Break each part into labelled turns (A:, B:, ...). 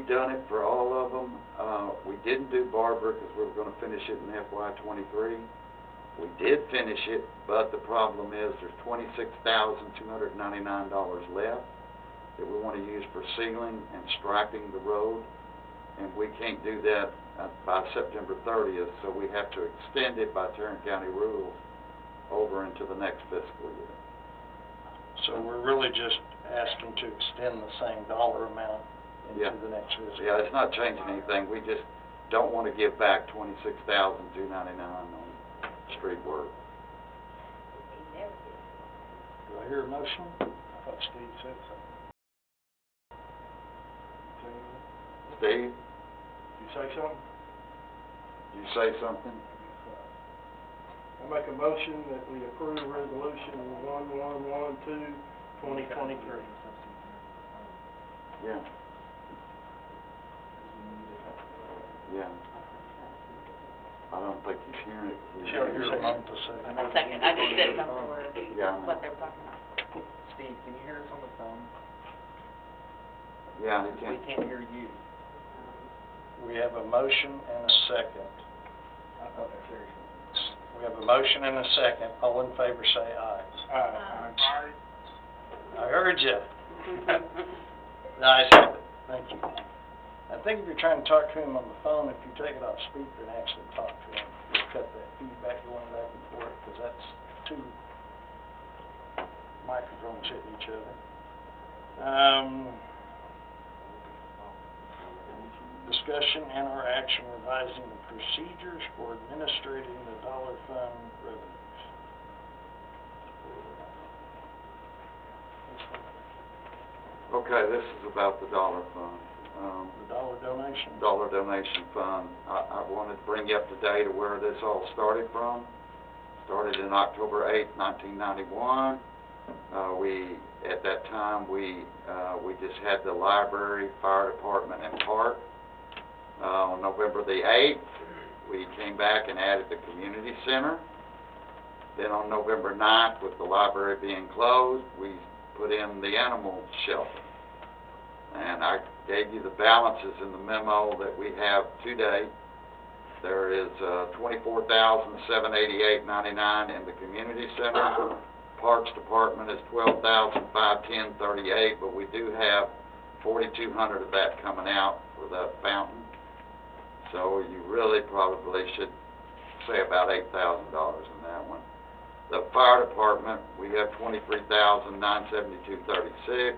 A: we've done it for all of them. We didn't do Barbara because we were going to finish it in FY23. We did finish it, but the problem is there's $26,299 left that we want to use for sealing and striping the road, and we can't do that by September 30th, so we have to extend it by Tarrant County rules over into the next fiscal year.
B: So we're really just asking to extend the same dollar amount into the next fiscal year.
A: Yeah, it's not changing anything. We just don't want to give back $26,299 on street work.
B: Do I hear a motion? I thought Steve said something.
A: Steve,
C: You say something?
A: you say something?
C: I make a motion that we approve resolution 1112, 2023.
A: Yeah. Yeah. I don't think he's hearing it.
B: Shall we hear a moment to say?
D: A second, I just didn't know
A: Yeah.
D: what they were talking about.
E: Steve, can you hear us on the phone?
A: Yeah, he
E: We
A: can.
E: can't hear you.
B: We have a motion and a second.
E: I thought that seriously.
B: We have a motion and a second. All in favor say aye.
C: Aye.
B: I heard you. Nice. Thank you. I think if you're trying to talk to him on the phone, if you take it off speaker and actually talk to him, you'll cut that feedback going back and forth, because that's two microphones hitting each other. Discussion and or action revising the procedures for administrating the dollar fund revenues.
A: Okay, this is about the dollar fund.
B: The dollar donation?
A: Dollar donation fund. I wanted to bring you up to date of where this all started from. Started in October 8, 1991. At that time, we just had the library, fire department, and park. On November the 8th, we came back and added the community center. Then on November 9th, with the library being closed, we put in the animal shelter. And I gave you the balances in the memo that we have to date. There is $24,788.99 in the community center. Parks Department is $12,510.38, but we do have $4,200 of that coming out for that fountain. So you really probably should say about $8,000 in that one. The fire department, we have $23,972.36,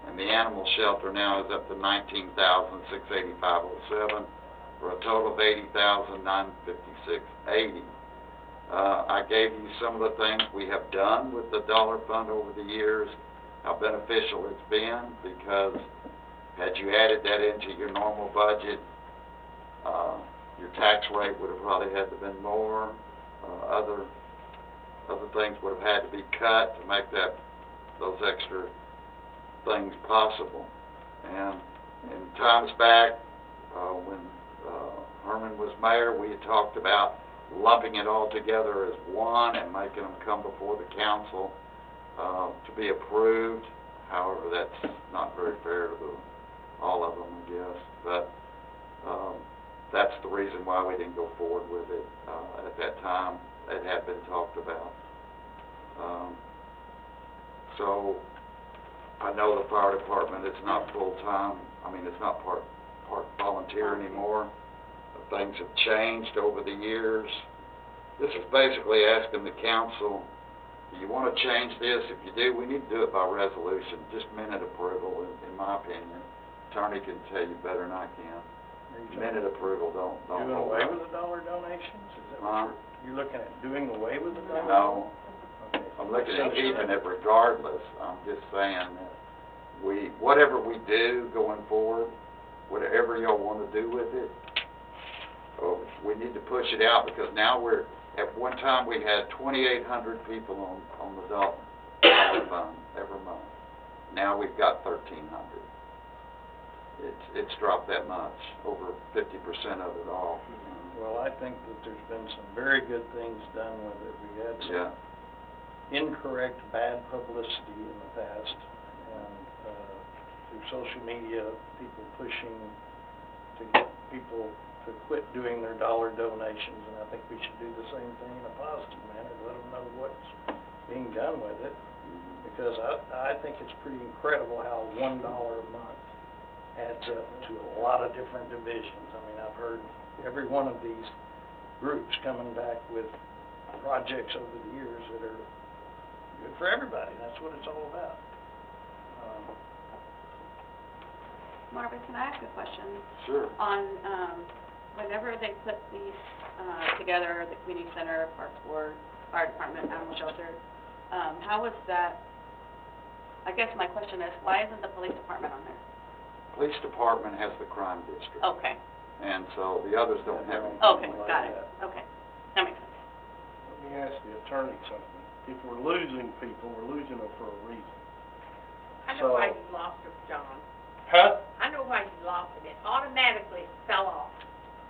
A: and the animal shelter now is up to $19,685.07 for a total of $80,956.80. I gave you some of the things we have done with the dollar fund over the years, how beneficial it's been, because had you added that into your normal budget, your tax rate would have probably had to been more. Other things would have had to be cut to make those extra things possible. And in times back, when Herman was mayor, we had talked about lumping it all together as one and making them come before the council to be approved. However, that's not very fair to all of them, I guess. But that's the reason why we didn't go forward with it at that time. It had been talked about. So I know the fire department is not full-time. I mean, it's not part volunteer anymore. Things have changed over the years. This is basically asking the council, do you want to change this? If you do, we need to do it by resolution, just minute approval, in my opinion. Attorney can tell you better than I can. Minute approval don't
B: Doing
A: hold
B: away
A: up.
B: with the dollar donations? Is that what you're looking at, doing away with the dollar?
A: No,
B: Okay.
A: I'm looking at keeping it regardless. I'm just saying that whatever we do going forward, whatever y'all want to do with it, we need to push it out, because now at one time we had 2,800 people on the dollar fund every month. Now we've got 1,300. It's dropped that much, over 50% of it all.
B: Well, I think that there's been some very good things done with it. We had some incorrect, bad publicity in the past, and through social media, people pushing to get people to quit doing their dollar donations, and I think we should do the same thing in a positive manner, let them know what's being done with it, because I think it's pretty incredible how $1 a month adds up to a lot of different divisions. I mean, I've heard every one of these groups coming back with projects over the years that are good for everybody. That's what it's all about.
F: Marvin, can I ask a question?
A: Sure.
F: On, whenever they put these, together, the community center, parks board, fire department, animal shelter, how was that, I guess my question is, why isn't the police department on there?
A: Police department has the crime district.
F: Okay,
A: And so the others don't have any.
F: okay, got it, okay, that makes sense.
C: Let me ask the attorney something. If we're losing people, we're losing them for a reason.
G: I know why
C: So-
G: you lost it, John.
C: Huh?
G: I know why you lost it. It automatically fell off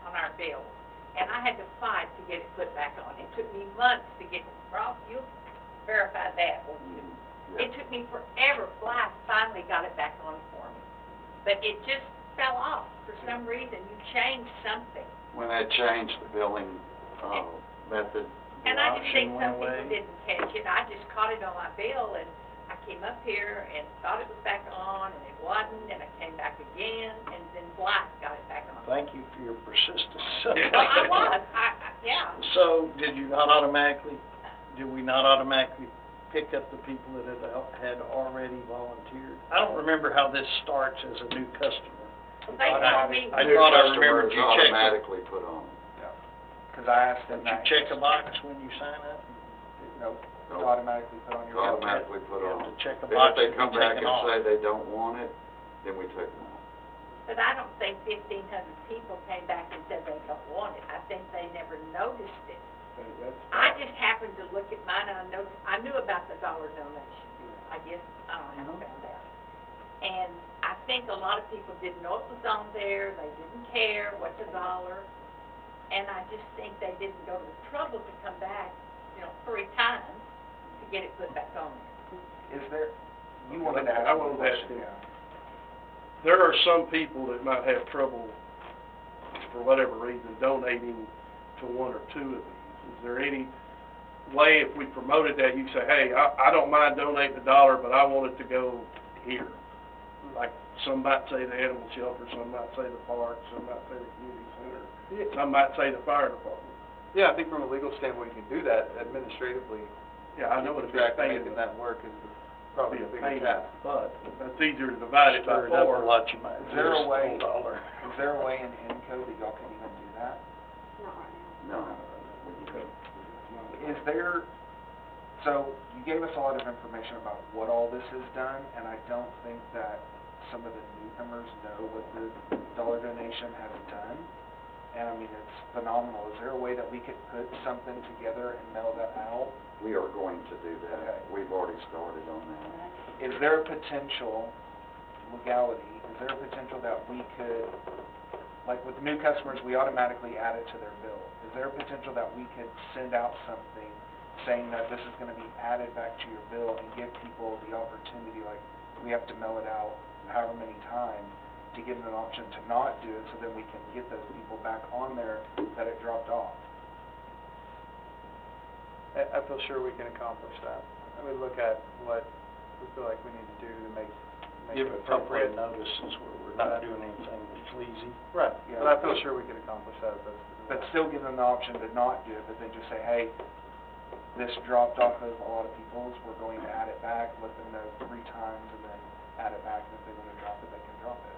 G: on our bill, and I had to fight to get it put back on. It took me months to get, Rob, you verify that, won't you?
A: Yeah.
G: It took me forever. Blythe finally got it back on for me. But it just fell off. For some reason, you changed something.
A: When they changed the billing, method,
G: And I just think
B: option went
G: some people
B: away.
G: didn't catch it. I just caught it on my bill, and I came up here and thought it was back on, and it wasn't, and I came back again, and then Blythe got it back on.
B: Thank you for your persistence.
G: Well, I was, yeah.
B: So, did we not automatically pick up the people that had already volunteered? I don't remember how this starts as a new customer.
G: They told me,
B: I
A: new
B: thought I
A: customer
B: remembered
A: is
B: you checked it.
A: automatically put on.
E: Because I asked them
B: Did you
E: that.
B: check a box when you sign up?
E: Nope, it's
A: Nope.
E: automatically put on
A: It's
E: your bill.
A: automatically put
B: You have
A: on.
B: to check a
A: Then
B: box
A: if they
B: and
A: come
B: be
A: back
B: taken
A: and
B: off.
A: say they don't want it, then we take them off.
G: but I don't think 1,500 people came back and said they don't want it. I think they never noticed it. I just happened to look at mine, and I noticed, I knew about the dollar donation. I guess, I don't know, I found out. And I think a lot of people didn't know it was on there, they didn't care, what's a dollar? And I just think they didn't go to the trouble to come back, 3 times to get it put back on there.
E: Is there, you wanted to
C: I
E: ask a
C: wanted to ask
E: question,
C: him.
E: yeah.
C: There are some people that might have trouble, for whatever reason, donating to one or two of these. Is there any way, if we promoted that, you say, hey, I don't mind donating $1, but I want it to go here? Like, some might say the animal shelter, some might say the park, some might say the community center, some might say the fire department.
H: Yeah, I think from a legal standpoint, you can do that administratively.
C: Yeah, I know
H: Keeping
C: it's a
H: track of
C: pain,
H: making that work is
C: probably
H: probably
C: a
H: a
C: pain
H: bigger
C: in
H: task.
C: the butt. That's easier to divide it by
B: Stir it up a
C: 4.
B: lot, you might
E: Is there a
B: lose
E: way-
B: the whole $1.
E: Is there a way in Encode that y'all can even do that?
F: Not right now.
A: No.
E: Is there, so you gave us a lot of information about what all this has done, and I don't think that some of the newcomers know what the dollar donation has done. And I mean, it's phenomenal. Is there a way that we could put something together and mail that out?
A: We are going to do
E: Okay.
A: that. We've already started on that.
E: Is there a potential legality, is there a potential that we could, like with new customers, we automatically add it to their bill. Is there a potential that we could send out something saying that this is gonna be added back to your bill and give people the opportunity, like, we have to mail it out however many times to give them an option to not do it, so then we can get those people back on there that it dropped off?
H: I feel sure we can accomplish that. I would look at what we feel like we need to do to make
B: Give
H: it
B: appropriate
H: appropriate.
B: notices where we're not doing anything sleazy.
H: Right,
E: Yeah.
H: but I feel sure we can accomplish that.
E: But still give them the option to not do it, but then just say, hey, this dropped off of a lot of people's, we're going to add it back, let them know 3 times, and then add it back, and if they want to drop it, they can drop it.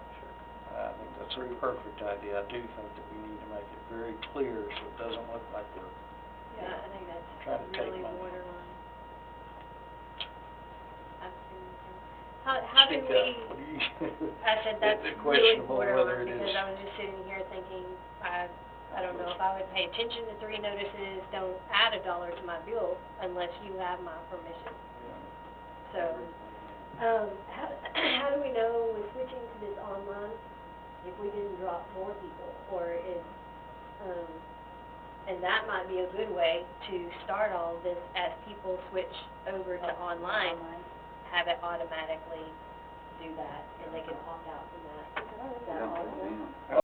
B: I think that's a perfect idea. I do think that we need to make it very clear so it doesn't look like we're
F: Yeah, I think that's
B: trying to take
F: really
B: money.
F: borderline. How do
B: Speak
F: we,
B: up. What do you-
F: I said that's
B: It's
F: really
B: questionable whether
F: borderline,
B: it
F: because
B: is.
F: I was just sitting here thinking, I don't know if I would pay attention to 3 notices, don't add $1 to my bill unless you have my permission. So, how do we know with switching to this online, if we didn't drop more people, or is, and that might be a good way to start all of this as people switch over to online, have it automatically
I: do that, and they can opt out from that. Is that